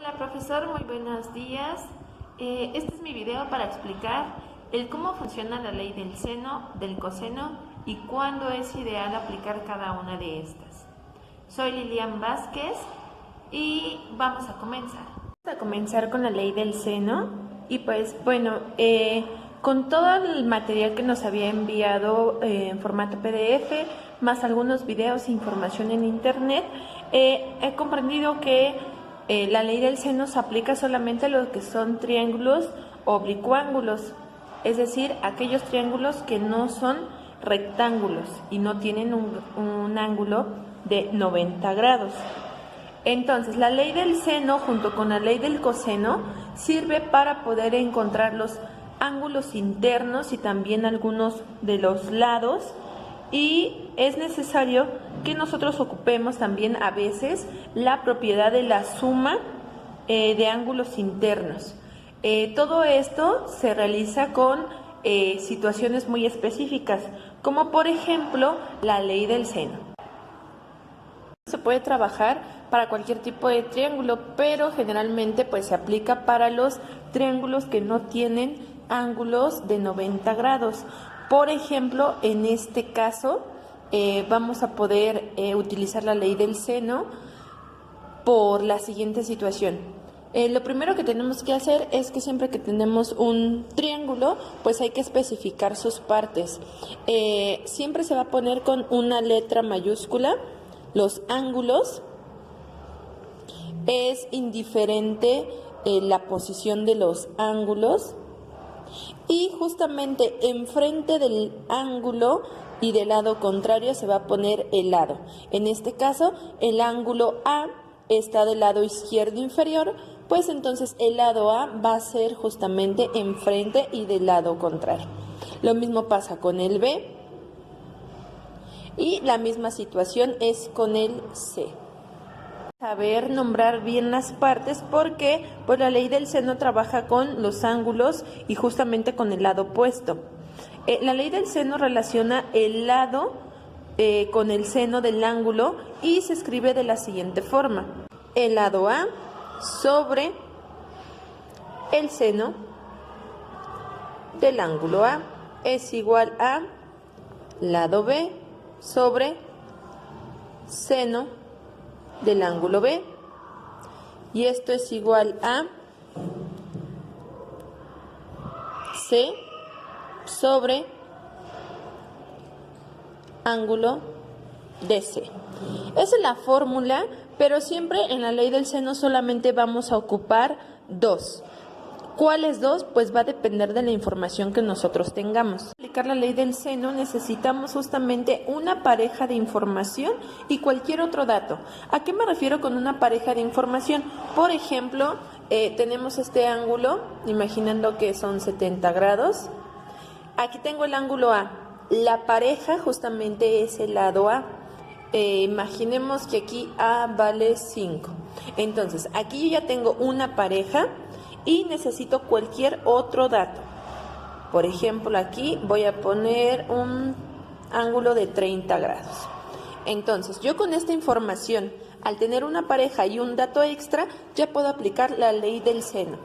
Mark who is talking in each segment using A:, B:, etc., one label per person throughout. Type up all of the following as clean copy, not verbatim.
A: Hola profesor, muy buenos días. Este es mi video para explicar el cómo funciona la ley del seno, del coseno y cuándo es ideal aplicar cada una de estas. Soy Lilian Vázquez y vamos a comenzar. Vamos a comenzar con la ley del seno y pues bueno, con todo el material que nos había enviado en formato PDF, más algunos videos e información en internet, he comprendido que la ley del seno se aplica solamente a lo que son triángulos oblicuángulos, es decir, aquellos triángulos que no son rectángulos y no tienen un ángulo de 90 grados. Entonces, la ley del seno junto con la ley del coseno sirve para poder encontrar los ángulos internos y también algunos de los lados, y es necesario que nosotros ocupemos también a veces la propiedad de la suma de ángulos internos. Todo esto se realiza con situaciones muy específicas, como por ejemplo la ley del seno. Se puede trabajar para cualquier tipo de triángulo, pero generalmente pues se aplica para los triángulos que no tienen ángulos de 90 grados. Por ejemplo, en este caso vamos a poder utilizar la ley del seno por la siguiente situación. Lo primero que tenemos que hacer es que siempre que tenemos un triángulo, pues hay que especificar sus partes. Siempre se va a poner con una letra mayúscula los ángulos. Es indiferente la posición de los ángulos. Y justamente enfrente del ángulo y del lado contrario se va a poner el lado. En este caso, el ángulo A está del lado izquierdo inferior, pues entonces el lado A va a ser justamente enfrente y del lado contrario. Lo mismo pasa con el B y la misma situación es con el C. Saber nombrar bien las partes porque pues la ley del seno trabaja con los ángulos y justamente con el lado opuesto. La ley del seno relaciona el lado con el seno del ángulo y se escribe de la siguiente forma: el lado A sobre el seno del ángulo A es igual a lado B sobre seno del ángulo B, y esto es igual a C sobre ángulo DC. Esa es la fórmula, pero siempre en la ley del seno solamente vamos a ocupar dos. ¿Cuáles dos? Pues va a depender de la información que nosotros tengamos. Para aplicar la ley del seno necesitamos justamente una pareja de información y cualquier otro dato. ¿A qué me refiero con una pareja de información? Por ejemplo, tenemos este ángulo, imaginando que son 70 grados. Aquí tengo el ángulo A. La pareja justamente es el lado A. Imaginemos que aquí A vale 5. Entonces, aquí yo ya tengo una pareja y necesito cualquier otro dato. Por ejemplo, aquí voy a poner un ángulo de 30 grados. Entonces, yo con esta información, al tener una pareja y un dato extra, ya puedo aplicar la ley del seno.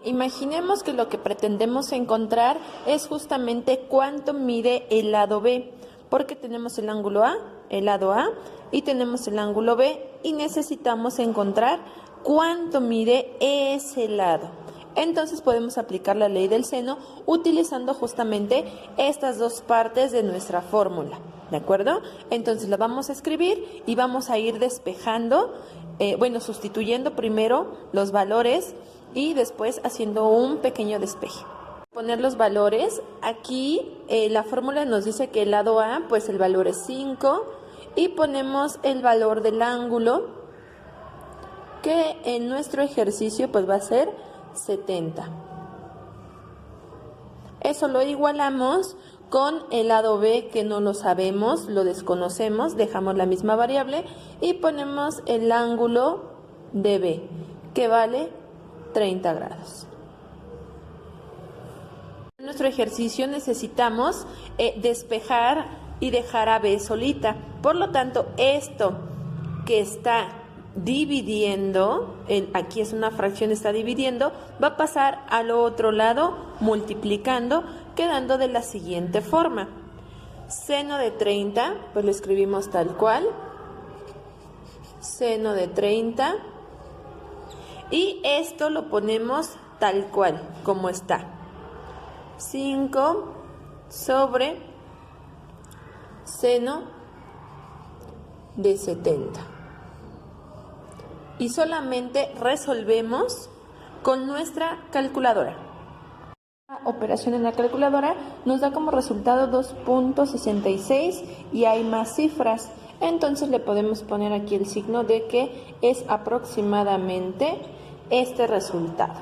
A: Imaginemos que lo que pretendemos encontrar es justamente cuánto mide el lado B, porque tenemos el ángulo A, el lado A, y tenemos el ángulo B, y necesitamos encontrar cuánto mide ese lado. Entonces podemos aplicar la ley del seno utilizando justamente estas dos partes de nuestra fórmula, ¿de acuerdo? Entonces la vamos a escribir y vamos a ir despejando, sustituyendo primero los valores y después haciendo un pequeño despeje. Poner los valores, aquí la fórmula nos dice que el lado A, pues el valor es 5, y ponemos el valor del ángulo, que en nuestro ejercicio pues va a ser 70. Eso lo igualamos con el lado B, que no lo sabemos, lo desconocemos, dejamos la misma variable y ponemos el ángulo de B, que vale 30 grados. En nuestro ejercicio necesitamos despejar y dejar a B solita. Por lo tanto, esto que está dividiendo, aquí es una fracción, está dividiendo, va a pasar al otro lado multiplicando, quedando de la siguiente forma. Seno de 30, pues lo escribimos tal cual, seno de 30, y esto lo ponemos tal cual, como está. 5 sobre seno de 70. Y solamente resolvemos con nuestra calculadora. La operación en la calculadora nos da como resultado 2.66 y hay más cifras. Entonces le podemos poner aquí el signo de que es aproximadamente este resultado.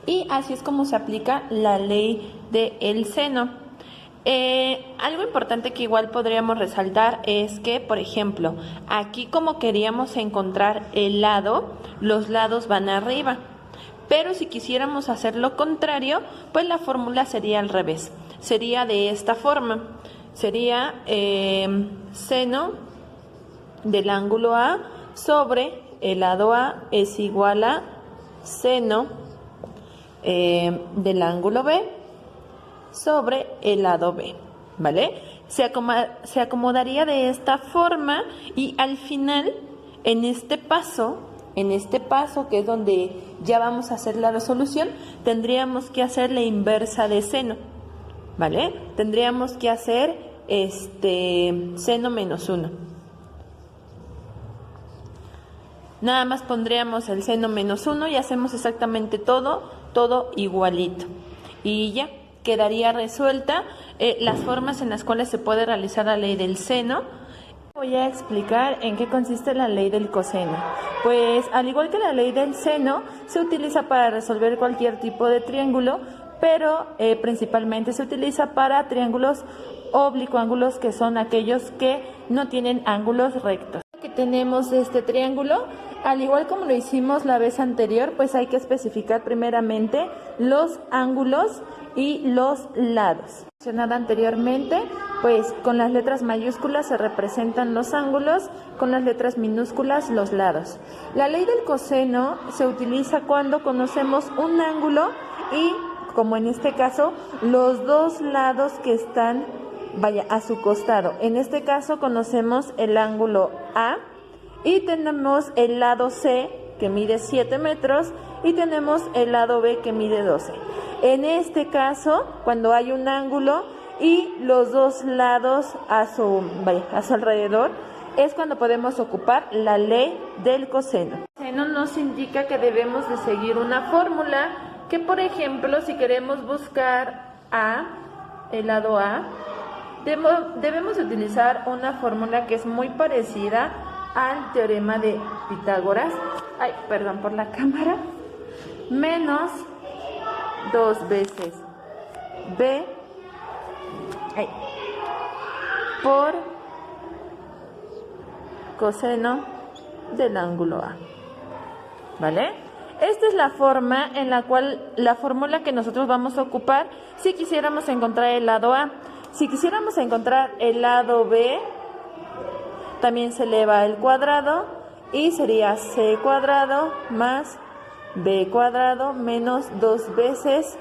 A: Y así es como se aplica la ley del seno. Algo importante que igual podríamos resaltar es que, por ejemplo, aquí como queríamos encontrar el lado, los lados van arriba. Pero si quisiéramos hacer lo contrario, pues la fórmula sería al revés. Sería de esta forma. Sería seno del ángulo A sobre el lado A es igual a seno del ángulo B sobre el lado B, ¿vale? Se acomodaría de esta forma y al final, en este paso que es donde ya vamos a hacer la resolución, tendríamos que hacer la inversa de seno, ¿vale? Tendríamos que hacer seno menos 1. Nada más pondríamos el seno menos 1 y hacemos exactamente todo igualito. Y ya quedaría resuelta las formas en las cuales se puede realizar la ley del seno. Voy a explicar en qué consiste la ley del coseno. Pues al igual que la ley del seno, se utiliza para resolver cualquier tipo de triángulo, pero principalmente se utiliza para triángulos oblicuángulos, que son aquellos que no tienen ángulos rectos. Que tenemos de este triángulo, al igual como lo hicimos la vez anterior, pues hay que especificar primeramente los ángulos y los lados. Mencionada anteriormente, pues con las letras mayúsculas se representan los ángulos, con las letras minúsculas los lados. La ley del coseno se utiliza cuando conocemos un ángulo y, como en este caso, los dos lados que están a su costado. En este caso conocemos el ángulo A y tenemos el lado C que mide 7 metros y tenemos el lado B que mide 12. En este caso, cuando hay un ángulo y los dos lados a su alrededor, es cuando podemos ocupar la ley del coseno. El coseno nos indica que debemos de seguir una fórmula que, por ejemplo, si queremos buscar el lado A, debemos utilizar una fórmula que es muy parecida al teorema de Pitágoras. Ay, perdón por la cámara. Menos 2 veces B por coseno del ángulo A, ¿vale? Esta es la forma en la cual, la fórmula que nosotros vamos a ocupar si quisiéramos encontrar el lado A. Si quisiéramos encontrar el lado B, también se eleva al cuadrado y sería C cuadrado más B cuadrado menos 2 veces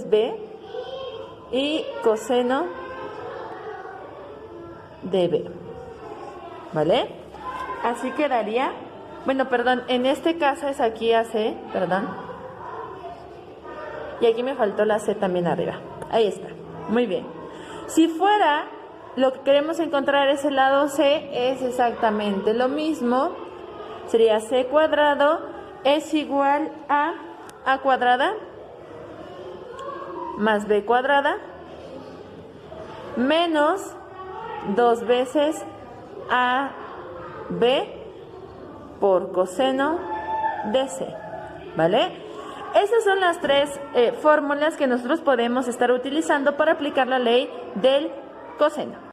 A: B y coseno de B, ¿vale? Así quedaría, bueno, perdón, en este caso es aquí AC, perdón, y aquí me faltó la C también arriba, ahí está, muy bien. Si fuera, lo que queremos encontrar es el lado C, es exactamente lo mismo, sería C cuadrado es igual a A cuadrada más B cuadrada menos 2 veces AB por coseno de C, ¿vale? Esas son las tres fórmulas que nosotros podemos estar utilizando para aplicar la ley del coseno.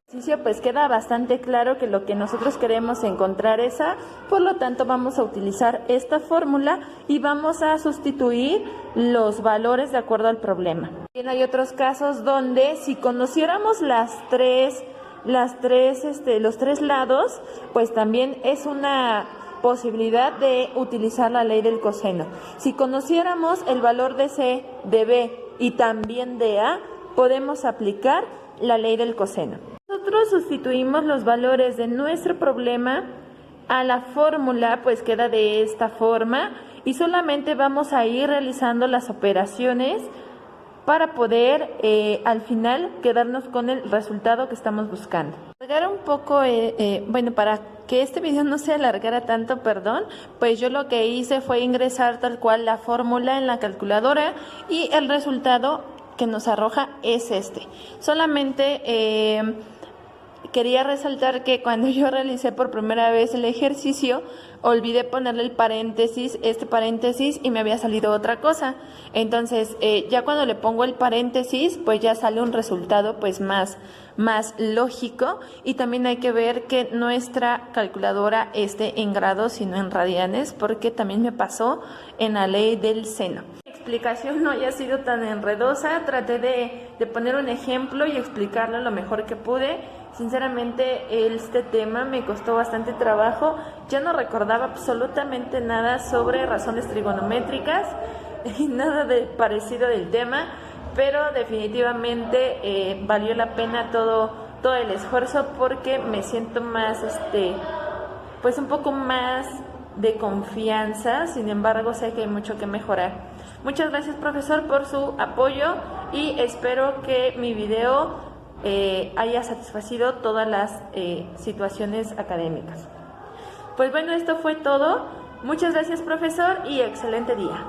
A: Pues queda bastante claro que lo que nosotros queremos encontrar es A, por lo tanto vamos a utilizar esta fórmula y vamos a sustituir los valores de acuerdo al problema. También hay otros casos donde si conociéramos las tres los tres lados, pues también es una posibilidad de utilizar la ley del coseno. Si conociéramos el valor de C, de B y también de A, podemos aplicar la ley del coseno. Nosotros sustituimos los valores de nuestro problema a la fórmula, pues queda de esta forma, y solamente vamos a ir realizando las operaciones para poder al final quedarnos con el resultado que estamos buscando. Alargar un poco, para que este video no se alargara tanto, pues yo lo que hice fue ingresar tal cual la fórmula en la calculadora y el resultado que nos arroja es este. Solamente quería resaltar que cuando yo realicé por primera vez el ejercicio, olvidé ponerle el paréntesis, y me había salido otra cosa. Entonces, ya cuando le pongo el paréntesis, pues ya sale un resultado pues más lógico, y también hay que ver que nuestra calculadora esté en grados, sino en radianes, porque también me pasó en la ley del seno. La explicación no haya sido tan enredosa, traté de poner un ejemplo y explicarlo lo mejor que pude. Sinceramente, este tema me costó bastante trabajo. Ya no recordaba absolutamente nada sobre razones trigonométricas y nada de parecido del tema, pero definitivamente valió la pena todo el esfuerzo, porque me siento más, pues un poco más de confianza. Sin embargo, sé que hay mucho que mejorar. Muchas gracias, profesor, por su apoyo, y espero que mi video haya satisfacido todas las situaciones académicas. Pues bueno, esto fue todo. Muchas gracias, profesor, y excelente día.